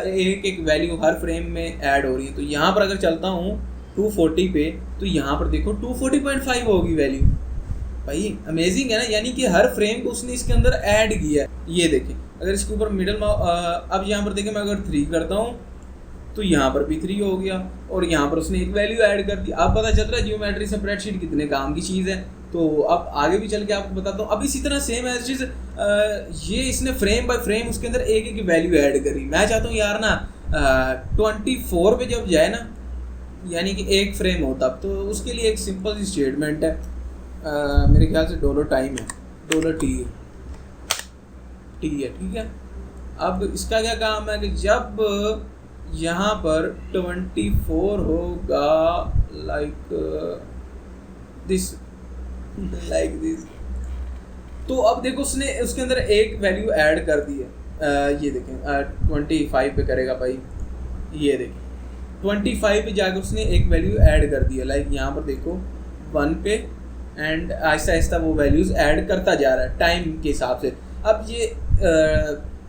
एक एक वैल्यू हर फ्रेम में ऐड हो रही है। तो यहाँ पर अगर चलता हूँ 240 पे तो यहाँ पर देखो 240.5 होगी वैल्यू। भाई अमेजिंग है ना, यानी कि हर फ्रेम को उसने इसके अंदर ऐड किया है। ये देखें अगर इसके ऊपर मिडल अब यहाँ पर देखें मैं अगर 3 करता हूँ तो यहाँ पर भी 3 हो गया, और यहाँ पर उसने एक वैल्यू ऐड कर दी। अब पता चल रहा है जियोमेट्री स्प्रेडशीट कितने काम की चीज़ है। तो अब आगे भी चल के आपको बताता हूँ। अब इसी तरह सेम एज चीज़ ये इसने फ्रेम बाय फ्रेम उसके अंदर एक एक वैल्यू ऐड करी। मैं चाहता हूँ यार ना 24 पे जब जाए ना, यानी कि एक फ्रेम हो तब, तो उसके लिए एक सिंपल सी स्टेटमेंट है, मेरे ख्याल से डॉलर टाइम है, डॉलर टी है, ठीक है। अब इसका क्या काम है कि जब यहाँ पर 24 होगा लाइक दिस, तो अब देखो उसने उसके अंदर एक वैल्यू ऐड कर दी है। ये देखें 25 पे करेगा भाई, ये देखें 25 पे जाकर उसने एक वैल्यू ऐड कर दी है, लाइक यहाँ पर देखो 1 पे, एंड आहिस्ता आहिस्ता वो वैल्यूज़ ऐड करता जा रहा है टाइम के हिसाब से। अब ये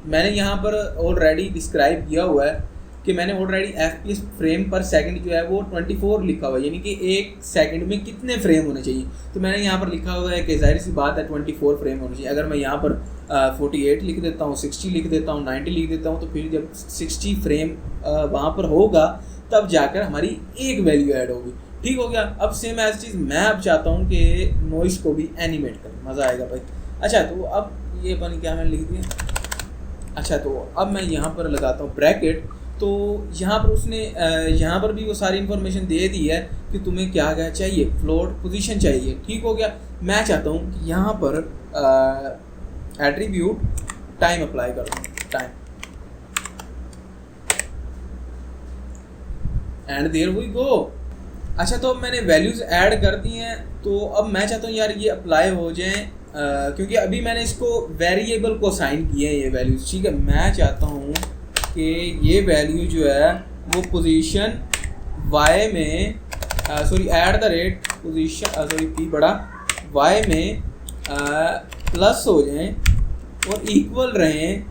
मैंने यहाँ पर ऑलरेडी डिस्क्राइब किया हुआ है कि मैंने ऑलरेडी FPS फ्रेम पर सेकंड जो है वो 24 लिखा हुआ है, यानी कि एक सेकंड में कितने फ्रेम होने चाहिए। तो मैंने यहाँ पर लिखा हुआ है कि जाहिर सी बात है 24 फ्रेम होने चाहिए। अगर मैं यहाँ पर 48 लिख देता हूँ, 60 लिख देता हूँ, 90 लिख देता हूँ, तो फिर जब 60 फ्रेम वहाँ पर होगा तब जाकर हमारी एक वैल्यू ऐड होगी, ठीक हो गया। अब सेम एज चीज़ मैं अब चाहता हूँ कि नॉइस को भी एनिमेट करें, मज़ा आएगा भाई। अच्छा तो अब ये अपन क्या मैंने लिख दिया। अच्छा तो अब मैं यहाँ पर लगाता हूँ ब्रैकेट, तो यहाँ पर उसने यहाँ पर भी वो सारी इन्फॉर्मेशन दे दी है कि तुम्हें क्या क्या चाहिए, फ्लोट पोजीशन चाहिए, ठीक हो गया। मैं चाहता हूँ कि यहाँ पर एट्रीब्यूट टाइम अप्लाई कर दूँ, time, and there we go. अच्छा तो अब मैंने वैल्यूज़ ऐड कर दी हैं, तो अब मैं चाहता हूँ यार ये अप्लाई हो जाएँ, क्योंकि अभी मैंने इसको वेरिएबल को असाइन किए हैं ये वैल्यूज़, ठीक है। मैं चाहता हूँ कि ये वैल्यू जो है वो पोजीशन y में at the rate position p बड़ा y में प्लस हो जाएं और इक्वल रहें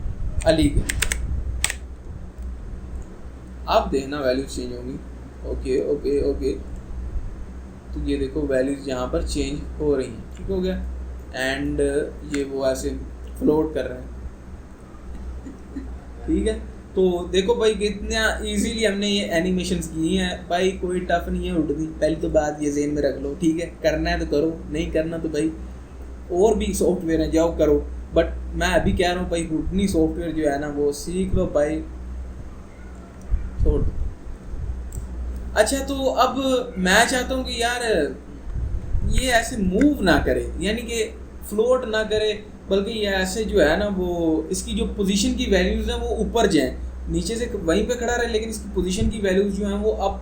अली के। अब देखना वैल्यू चेंज होंगी। ओके ओके ओके, तो ये देखो वैल्यूज़ यहाँ पर चेंज हो रही हैं, ठीक हो गया। एंड ये वो ऐसे फ्लोट कर रहे हैं, ठीक है। तो देखो भाई कितना इजीली हमने ये एनिमेशंस की हैं भाई, कोई टफ नहीं है उड़नी। पहली तो बात ये ज़हन में रख लो, ठीक है। करना है तो करो, नहीं करना तो भाई और भी सॉफ्टवेयर हैं जाओ करो, बट मैं अभी कह रहा हूँ भाई उड़नी सॉफ्टवेयर जो है ना वो सीख लो भाई, छोड़। अच्छा तो अब मैं चाहता हूँ कि यार ये ऐसे मूव ना करे, यानी कि फ्लोट ना करे, बल्कि ये ऐसे जो है ना वो इसकी जो पोजीशन की वैल्यूज़ हैं वो ऊपर जाएं, नीचे से वहीं पे खड़ा रहे, लेकिन इसकी पोजीशन की वैल्यूज़ जो हैं वो अब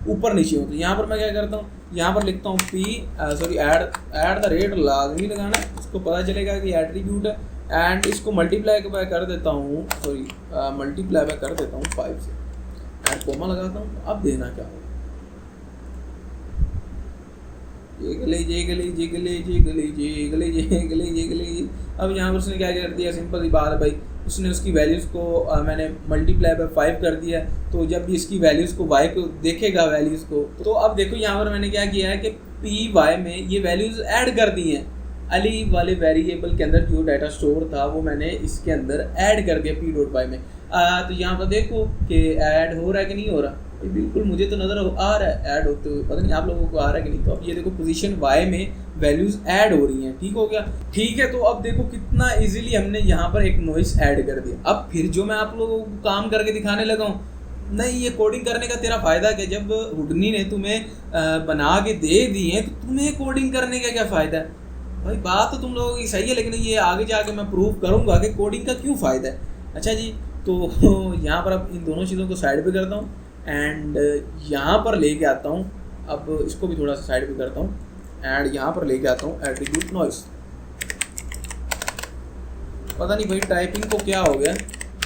ऊपर नीचे हो। तो यहाँ पर मैं क्या करता हूँ, यहाँ पर लिखता हूँ एट द रेट लाजमी लगाना, इसको पता चलेगा कि एट्रीब्यूट है, एंड इसको मल्टीप्लाई कर देता हूँ, मल्टीप्लाई कर देता हूँ 5 से, एंड कोमा लगाता हूँ। अब देना क्या होगा, ये गले। अब यहाँ पर उसने क्या कर दिया, सिंपल सी बात है भाई, उसने उसकी वैल्यूज़ को मैंने मल्टीप्लाई बाय 5 कर दिया, तो जब भी इसकी वैल्यूज़ को y को देखेगा वैल्यूज़ को, तो अब देखो यहाँ पर मैंने क्या किया है कि py में ये वैल्यूज़ ऐड कर दी हैं। अली वाले वेरिएबल के अंदर जो डाटा स्टोर था वो मैंने इसके अंदर ऐड कर दिया p.y में। तो यहाँ पर देखो कि ऐड हो रहा है कि नहीं हो रहा, ये बिल्कुल मुझे तो नज़र आ रहा है ऐड होते हुए, पता नहीं आप लोगों को आ रहा है कि नहीं। तो अब ये देखो पोजीशन वाई में वैल्यूज़ ऐड हो रही हैं, ठीक हो गया। ठीक है, तो अब देखो कितना इजीली हमने यहाँ पर एक नॉइस ऐड कर दिया। अब फिर जो मैं आप लोगों को काम करके दिखाने लगा हूँ, नहीं ये कोडिंग करने का तेरा फ़ायदा क्या, जब हुडनी ने तुम्हें बना के दे दी है तो तुम्हें कोडिंग करने का क्या फ़ायदा है भाई। बात तो तुम लोगों की सही है, लेकिन ये आगे जाके मैं प्रूव करूँगा कि कोडिंग का क्यों फ़ायदा है। अच्छा जी, तो यहाँ पर अब इन दोनों चीज़ों को साइड पे करता हूँ एंड यहाँ पर लेके आता हूँ। अब इसको भी थोड़ा सा साइड पे करता हूँ एंड यहाँ पर लेके आता हूँ एट्रीब्यूट नॉइस। पता नहीं भाई टाइपिंग को क्या हो गया,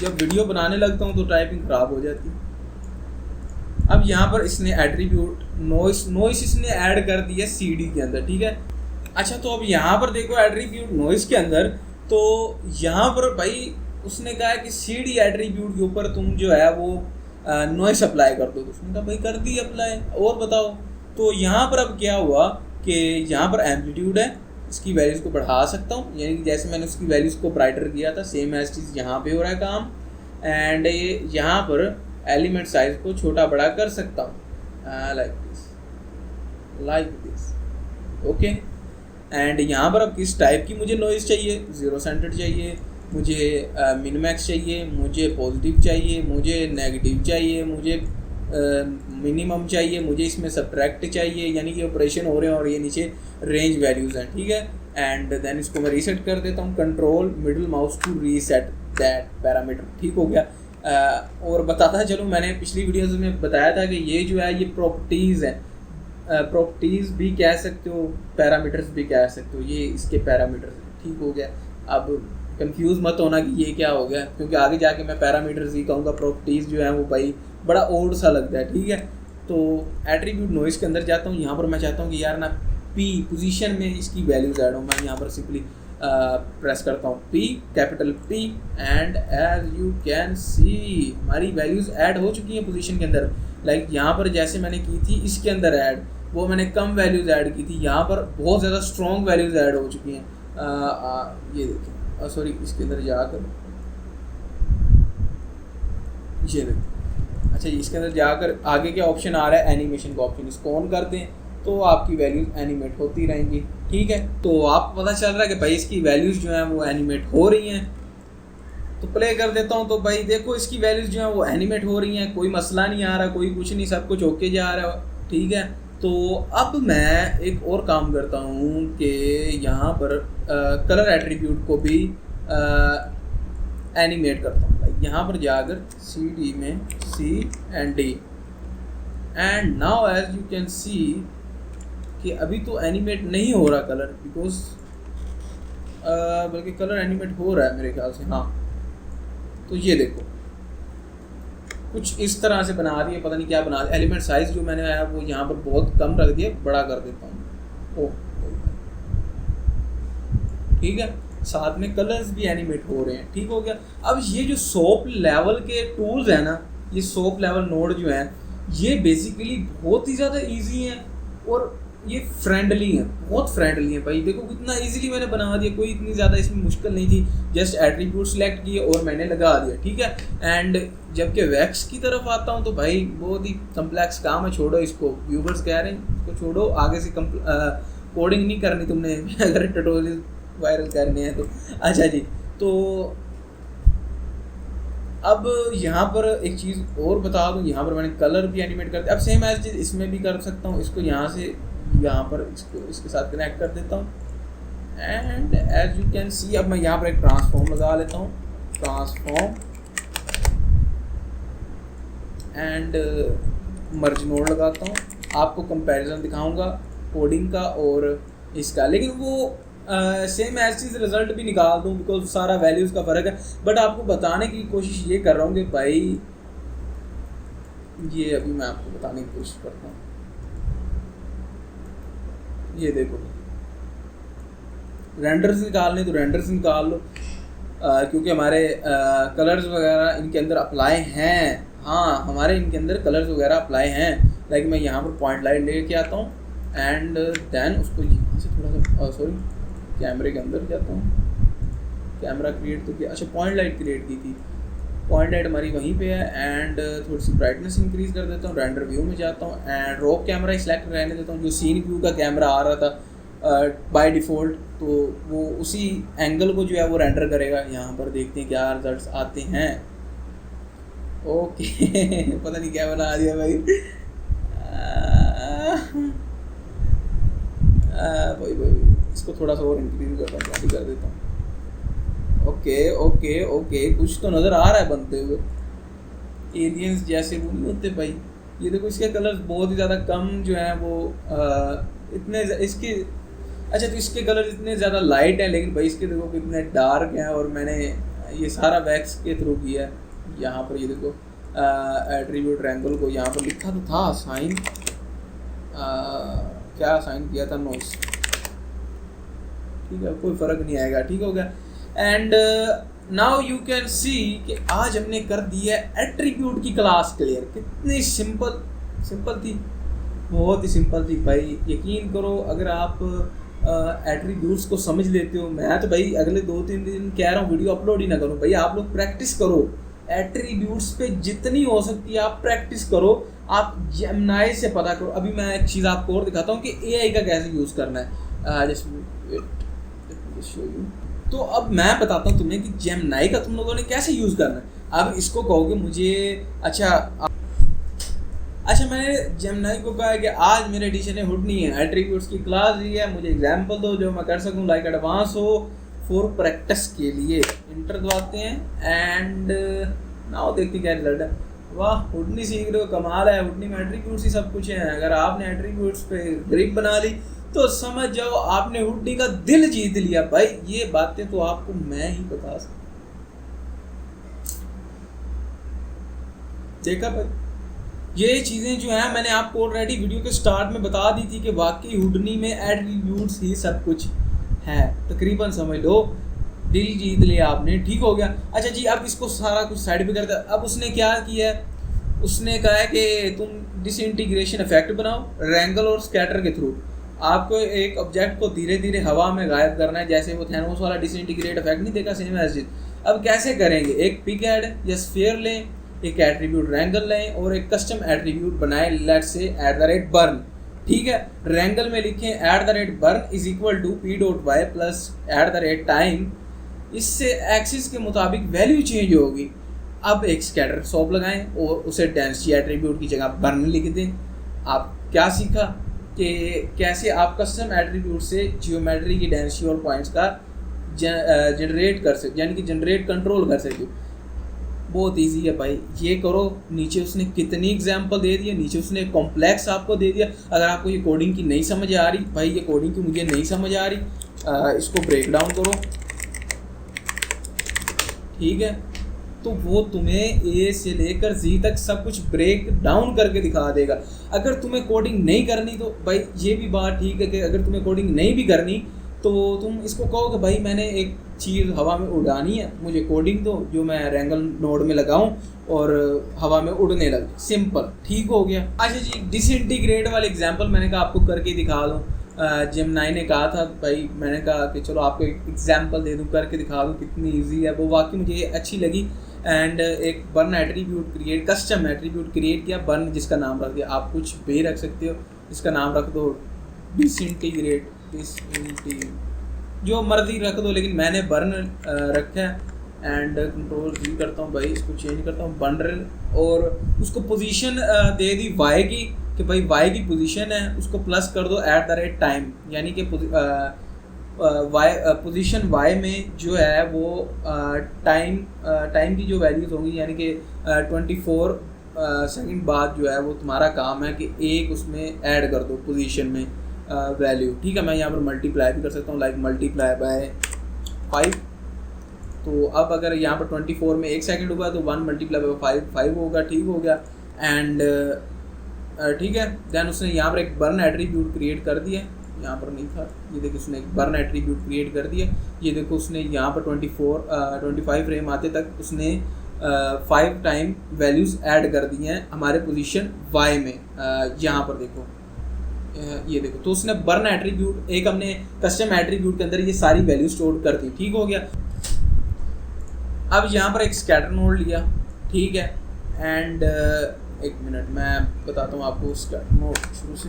जब वीडियो बनाने लगता हूँ तो टाइपिंग ख़राब हो जाती है। अब यहाँ पर इसने एट्रीब्यूट नॉइस इसने ऐड कर दिया CD के अंदर, ठीक है। अच्छा, तो अब यहाँ पर देखो एट्रीब्यूट नॉइस के अंदर, तो यहाँ पर भाई उसने कहा कि CD एट्रीब्यूट के ऊपर तुम जो है वो नॉइस अप्लाई कर दो। तो उसने कहा भाई कर दी अप्लाई, और बताओ। तो यहाँ पर अब क्या हुआ कि यहाँ पर एम्पलीट्यूड है, इसकी वैल्यूज़ को बढ़ा सकता हूँ, यानी कि जैसे मैंने उसकी वैल्यूज़ को ब्राइटर किया था सेम एज चीज़ यहाँ पे हो रहा है काम। एंड ये यहाँ पर एलिमेंट साइज को छोटा बड़ा कर सकता हूँ लाइक दिस ओके। एंड यहाँ पर अब किस टाइप की मुझे नॉइज़ चाहिए, 0 सेंटर्ड चाहिए, मुझे मिनमैक्स चाहिए, मुझे पॉजिटिव चाहिए, मुझे नेगेटिव चाहिए, मुझे मिनिमम चाहिए, मुझे इसमें सब्ट्रैक्ट चाहिए, यानी कि ऑपरेशन हो रहे हैं और ये नीचे रेंज वैल्यूज़ हैं, ठीक है। एंड देन इसको मैं रीसेट कर देता हूँ, control middle mouse to reset that parameter, ठीक हो गया। और बताता चलो, मैंने पिछली वीडियोज़ में बताया था कि ये जो है ये प्रॉपर्टीज़ हैं, प्रॉपर्टीज़ भी कह सकते हो, पैरामीटर्स भी कह सकते हो, ये इसके पैरामीटर्स, ठीक हो गया। अब कंफ्यूज मत होना कि ये क्या हो गया, क्योंकि आगे जाके मैं पैरामीटर्स ही कहूँगा, प्रॉपर्टीज़ जो है वो भाई बड़ा ओल्ड सा लगता है, ठीक है। तो एट्रीब्यूट नॉइस के अंदर जाता हूँ, यहाँ पर मैं चाहता हूँ कि यार ना P पोजीशन में इसकी वैल्यूज़ ऐड हो। मैं यहाँ पर सिंपली प्रेस करता हूँ P, capital P, and as you can see हमारी वैल्यूज़ ऐड हो चुकी हैं पोजीशन के अंदर। लाइक यहाँ पर जैसे मैंने की थी इसके अंदर ऐड, वो मैंने कम वैल्यूज़ ऐड की थी, यहाँ पर बहुत ज़्यादा स्ट्रॉन्ग वैल्यूज़ ऐड हो चुकी हैं। ये देखिए, सॉरी इसके अंदर जाकर ये देखिए, अच्छा इसके अंदर जाकर आगे क्या ऑप्शन आ रहा है, एनिमेशन का ऑप्शन, इसको ऑन कर दें तो आपकी वैल्यूज़ एनिमेट होती रहेंगी, ठीक है। तो आपको पता चल रहा है कि भाई इसकी वैल्यूज़ जो हैं वो एनिमेट हो रही हैं। तो प्ले कर देता हूँ, तो भाई देखो इसकी वैल्यूज़ जो हैं वो एनिमेट हो रही हैं, कोई मसला नहीं आ रहा, कोई कुछ नहीं, सब कुछ ओके जा रहा है, ठीक है। तो अब मैं एक और काम करता हूँ कि यहाँ पर कलर एट्रीब्यूट को भी एनिमेट करता हूँ। लाइक यहाँ पर जाकर CD में C and D, and now as you can see कि अभी तो एनिमेट नहीं हो रहा कलर, बिकॉज बल्कि कलर एनिमेट हो रहा है मेरे ख्याल से, हाँ। तो ये देखो कुछ इस तरह से बना दिया, पता नहीं क्या बना दिया। एलिमेंट साइज जो मैंने आया वो यहाँ पर बहुत कम रख दिया, बड़ा कर देता हूँ, ओह ठीक है। साथ में कलर्स भी एनिमेट हो रहे हैं, ठीक हो गया। अब ये जो सोप लेवल के टूल्स हैं ना, ये सोप लेवल नोड जो हैं, ये बेसिकली बहुत ही ज़्यादा इजी हैं और ये फ्रेंडली हैं, बहुत फ्रेंडली हैं भाई। देखो कितना इजीली मैंने बना दिया, कोई इतनी ज़्यादा इसमें मुश्किल नहीं थी, जस्ट एट्रीब्यूट सेलेक्ट किए और मैंने लगा दिया, ठीक है। एंड जबकि वैक्स की तरफ आता हूँ तो भाई बहुत ही कम्प्लेक्स काम है, छोड़ो इसको, व्यूवर्स कह रहे हैं इसको छोड़ो, आगे से कोडिंग नहीं करनी तुमने अगर ट्यूटोरियल वायरल करने हैं तो। अच्छा जी, तो अब यहाँ पर एक चीज़ और बता दूँ, यहाँ पर मैंने कलर भी एनिमेट कर दिया। अब सेम एज इसमें भी कर सकता हूँ, इसको यहाँ से यहाँ पर इसको इसके साथ कनेक्ट कर देता हूँ, and as you can see अब मैं यहाँ पर एक ट्रांसफॉर्म लगा लेता हूँ, ट्रांसफॉर्म एंड मर्ज नोड लगाता हूँ। आपको कंपैरिजन दिखाऊंगा कोडिंग का और इसका, लेकिन वो सेम एज चीज़ रिजल्ट भी निकाल दूँ बिकॉज सारा वैल्यूज़ का फ़र्क है, बट आपको बताने की कोशिश ये कर रहा हूँ कि भाई ये अभी मैं आपको बताने की कोशिश करता हूँ। ये देखो रेंडर्स निकालने तो रेंडर्स निकाल लो, क्योंकि हमारे कलर्स वगैरह इनके अंदर अप्लाई हैं, हाँ हमारे इनके अंदर कलर्स वगैरह अप्लाई हैं। लाइक मैं यहाँ पर पॉइंट लाइट लेके आता हूँ एंड देन उसको यहाँ से थोड़ा सा सॉरी कैमरे के अंदर जाता हूँ, कैमरा क्रिएट तो किया, अच्छा पॉइंट लाइट क्रिएट की थी, पॉइंट एड हमारी वहीं पे है एंड थोड़ी सी ब्राइटनेस इंक्रीज कर देता हूँ, रेंडर व्यू में जाता हूँ and raw camera he select रहने देता हूँ। जो सीन व्यू का कैमरा आ रहा था बाय डिफ़ॉल्ट, तो वो उसी एंगल को जो है वो रेंडर करेगा। यहाँ पर देखते हैं क्या रिजल्ट्स आते हैं। ओके पता नहीं क्या बना दिया भाई। भाई इसको थोड़ा सा और इंक्रीज कर देता हूँ। ओके ओके ओके, कुछ तो नज़र आ रहा है बनते हुए, एलियंस जैसे वो नहीं होते भाई। ये देखो इसके कलर्स बहुत ही ज़्यादा कम जो है वो इतने इसके, अच्छा तो इसके कलर इतने ज़्यादा लाइट हैं, लेकिन भाई इसके देखो कितने डार्क हैं। और मैंने ये सारा वैक्स के थ्रू किया है। यहाँ पर ये देखो एट्रीब्यूट रैंगल को यहाँ पर लिखा तो था साइन, क्या साइन किया था, नोस, ठीक है कोई फ़र्क नहीं आएगा, ठीक हो गया। And now you can see कि आज हमने कर दी है एट्रीब्यूट की क्लास क्लियर। कितनी सिंपल थी, बहुत ही सिंपल थी भाई। यकीन करो अगर आप एट्रीब्यूट्स को समझ लेते हो, मैं तो भाई अगले 2-3 दिन कह रहा हूँ वीडियो अपलोड ही ना करूँ भाई। आप लोग प्रैक्टिस करो एट्रीब्यूट्स पे, जितनी हो सकती है आप प्रैक्टिस करो। आप जेमिनी से पता करो। अभी मैं एक चीज़ आपको और दिखाता हूँ कि एआई का कैसे यूज़ करना है। तो अब मैं बताता हूँ तुम्हें कि जेमिनी का तुम लोगों ने कैसे यूज़ करना है। अब इसको कहोगे मुझे, अच्छा मैंने जेमिनी को कहा कि आज मेरे एडिशन में हुड नहीं है, एट्रीब्यूट्स की क्लास दी है, मुझे एग्जांपल दो जो मैं कर सकूँ, लाइक एडवांस हो फॉर प्रैक्टिस के लिए। इंटर दबाते हैं एंड नाउ देखते क्या रिजल्ट है। वाह, हुडनी सीख रहे हो, कमाल है। हुडनी में एट्रीब्यूट्स ही सब कुछ है। अगर आपने एट्रीब्यूट्स पे ग्रिप बना ली तो समझ जाओ आपने हुडनी का दिल जीत लिया भाई। ये बातें तो आपको मैं ही बता सकता। देखा भाई, ये चीज़ें जो हैं मैंने आपको ऑलरेडी वीडियो के स्टार्ट में बता दी थी कि वाकई हुडनी में एट्रीब्यूट्स ही सब कुछ है। तकरीबन समझ लो दिल जीत लिया आपने, ठीक हो गया। अच्छा जी, अब इसको सारा कुछ साइड पे करते। अब उसने क्या किया है, उसने कहा है कि तुम डिसइंटीग्रेशन इफेक्ट बनाओ रैंगल और स्कैटर के थ्रू। आपको एक ऑब्जेक्ट को धीरे धीरे हवा में गायब करना है, जैसे वो थैनोस वाला डिसइंटीग्रेट इफेक्ट नहीं देखा, सेम एज इट। अब कैसे करेंगे, एक पिक ऐड या स्फीयर लें, एक एट्रीब्यूट रैंगल लें और एक कस्टम एट्रीब्यूट बनाए, लेट्स से @burn, ठीक है। रैंगल में लिखें @burn is equal to p.y plus @time। इससे एक्सिस के मुताबिक वैल्यू चेंज होगी। अब एक स्कैटर सॉप लगाएं और उसे डेंसिटी एट्रीब्यूट की जगह बर्न लिख दें। आप क्या सीखा कि कैसे आप कस्टम एट्रीब्यूट से जियोमेट्री की डेंसिटी और पॉइंट्स का जनरेट कर सकते, यानी कि जनरेट कंट्रोल कर सकते हो। बहुत इजी है भाई, ये करो। नीचे उसने कितनी एग्जांपल दे दिए, नीचे उसने कॉम्प्लेक्स आपको दे दिया। अगर आपको ये कोडिंग की नहीं समझ आ रही, भाई ये कोडिंग की मुझे नहीं समझ आ रही, इसको ब्रेक डाउन करो, ठीक है। तो वो तुम्हें ए से लेकर जी तक सब कुछ ब्रेक डाउन करके दिखा देगा। अगर तुम्हें कोडिंग नहीं करनी तो भाई ये भी बात ठीक है कि अगर तुम्हें कोडिंग नहीं भी करनी तो तुम इसको कहो कि भाई मैंने एक चीज़ हवा में उड़ानी है, मुझे कोडिंग दो जो मैं रैंगल नोड में लगाऊं और हवा में उड़ने लगे। सिंपल, ठीक हो गया। अच्छा जी, डिसइंटीग्रेट वाले एग्जांपल मैंने कहा आपको करके दिखा दूँ। जेमिनी ने कहा था भाई, मैंने कहा कि चलो आपको एक एग्जांपल दे दूँ, करके दिखा दूँ कितनी इजी है। वो वाकई मुझे अच्छी लगी। एंड एक burn attribute create, custom attribute create किया, बर्न जिसका नाम रख दिया। आप कुछ भी रख सकते हो, इसका नाम रख दो डिसइंटीग्रेट, जो मर्जी रख दो, लेकिन मैंने बर्न रखा है। एंड कंट्रोल जी करता हूँ भाई, इसको चेंज करता हूँ बर्न, और उसको पोजीशन दे दी वाई की कि भाई वाई की पोजीशन है, उसको प्लस कर दो @time, यानी कि पोजीशन वाई में जो है वो टाइम की जो वैल्यूज होंगी, यानी कि 24 सेकंड बाद जो है वो तुम्हारा काम है कि एक उसमें ऐड कर दो पोजीशन में वैल्यू, ठीक है। मैं यहाँ पर मल्टीप्लाई भी कर सकता हूँ, लाइक मल्टीप्लाई बाय 5। तो अब अगर यहाँ पर 24 में 1 सेकंड होगा तो 1 × 5 होगा, ठीक हो गया। एंड ठीक है, देन उसने यहाँ पर एक बर्न एट्रीब्यूट क्रिएट कर दिया। यहाँ पर नहीं था, ये देखो उसने एक बर्न एट्रीब्यूट क्रिएट कर दिया। ये देखो उसने यहाँ पर 25 फ्रेम आते तक उसने 5 टाइम वैल्यूज़ ऐड कर दी हैं हमारे पोजीशन वाई में। यहाँ पर देखो, ये देखो, तो उसने बर्न एट्रीब्यूट, एक हमने कस्टम एट्रीब्यूट के अंदर ये सारी वैल्यू स्टोर कर दी, ठीक हो गया। अब यहाँ पर एक स्कैटर नोड लिया, ठीक है। एंड एक मिनट मैं बताता हूँ आपको उसका नोट शुरू से।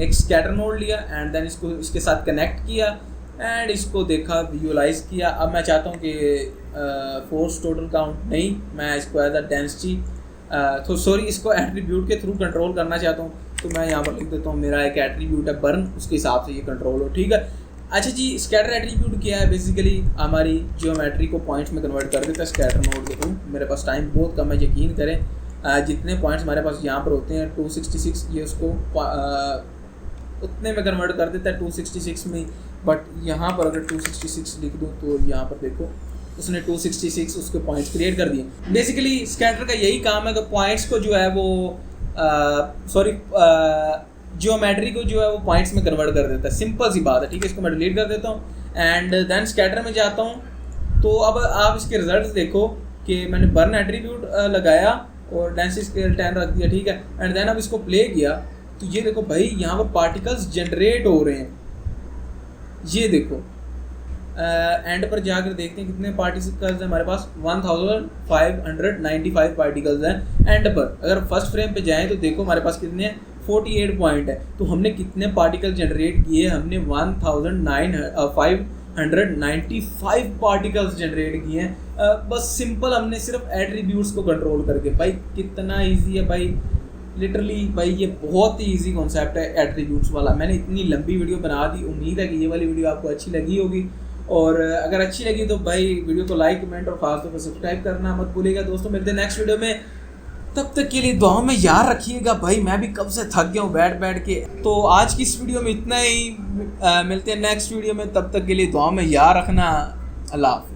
एक स्कैटर नोड लिया एंड देन इसको इसके साथ कनेक्ट किया एंड इसको देखा, विजुअलाइज किया। अब मैं चाहता हूँ कि फोर्स टोटल काउंट नहीं, मैं इसको एज अ डेंसिटी तो सॉरी इसको एट्रीब्यूट के थ्रू कंट्रोल करना चाहता हूँ, तो मैं यहाँ पर लिख देता हूँ मेरा एक एट्रीब्यूट है बर्न, उसके हिसाब से ये कंट्रोल हो। ठीक है। अच्छा जी, स्कैटर एट्रीब्यूट क्या है? बेसिकली हमारी जियोमेट्री को पॉइंट्स में कन्वर्ट कर देता है स्कैटर नोड के थ्रू। मेरे पास टाइम बहुत कम है, यकीन करें। जितने पॉइंट्स हमारे पास यहाँ पर होते हैं 266, ये उसको उतने में कन्वर्ट कर देता है 266 में। बट यहाँ पर अगर 266 लिख दूँ तो यहाँ पर देखो उसने 266 उसके पॉइंट्स क्रिएट कर दिए। बेसिकली स्कैटर का यही काम है कि पॉइंट्स को जो है वो जियोमेट्री को जो है वो पॉइंट्स में कन्वर्ट कर देता है। सिंपल सी बात है। ठीक है, इसको मैं डिलीट कर देता हूँ एंड देन स्कैटर में जाता हूँ। तो अब आप इसके रिजल्ट्स देखो कि मैंने बर्न एट्रीब्यूट लगाया और डेंसिटी स्केल 10 रख दिया। ठीक है, एंड देन अब इसको प्ले किया तो ये देखो भाई यहाँ पर पार्टिकल्स जनरेट हो रहे हैं। ये देखो एंड पर जाकर देखते हैं कितने पार्टिकल्स हैं हमारे पास। 1595 पार्टिकल्स हैं एंड पर। अगर फर्स्ट फ्रेम पे जाएं तो देखो हमारे पास कितने हैं, 48 पॉइंट है। तो हमने कितने पार्टिकल जनरेट किए? हमने 1595 पार्टिकल्स जनरेट किए हैं, बस सिंपल हमने सिर्फ एट्रीब्यूट्स को कंट्रोल करके। भाई कितना ईजी है भाई, लिटरली भाई ये बहुत ही इजी कॉन्सेप्ट है एट्रीब्यूट्स वाला। मैंने इतनी लंबी वीडियो बना दी, उम्मीद है कि ये वाली वीडियो आपको अच्छी लगी होगी। और अगर अच्छी लगी तो भाई वीडियो को लाइक, कमेंट और खासतौर पर सब्सक्राइब करना मत भूलिएगा। दोस्तों मिलते हैं नेक्स्ट वीडियो में, तब तक के लिए दुआओं में याद रखिएगा। भाई मैं भी कब से थक गया हूँ बैठ के। तो आज की इस वीडियो में इतना ही, मिलते हैं नेक्स्ट वीडियो में, तब तक के लिए दुआओं में याद रखना। अल्लाह हाफ़िज़।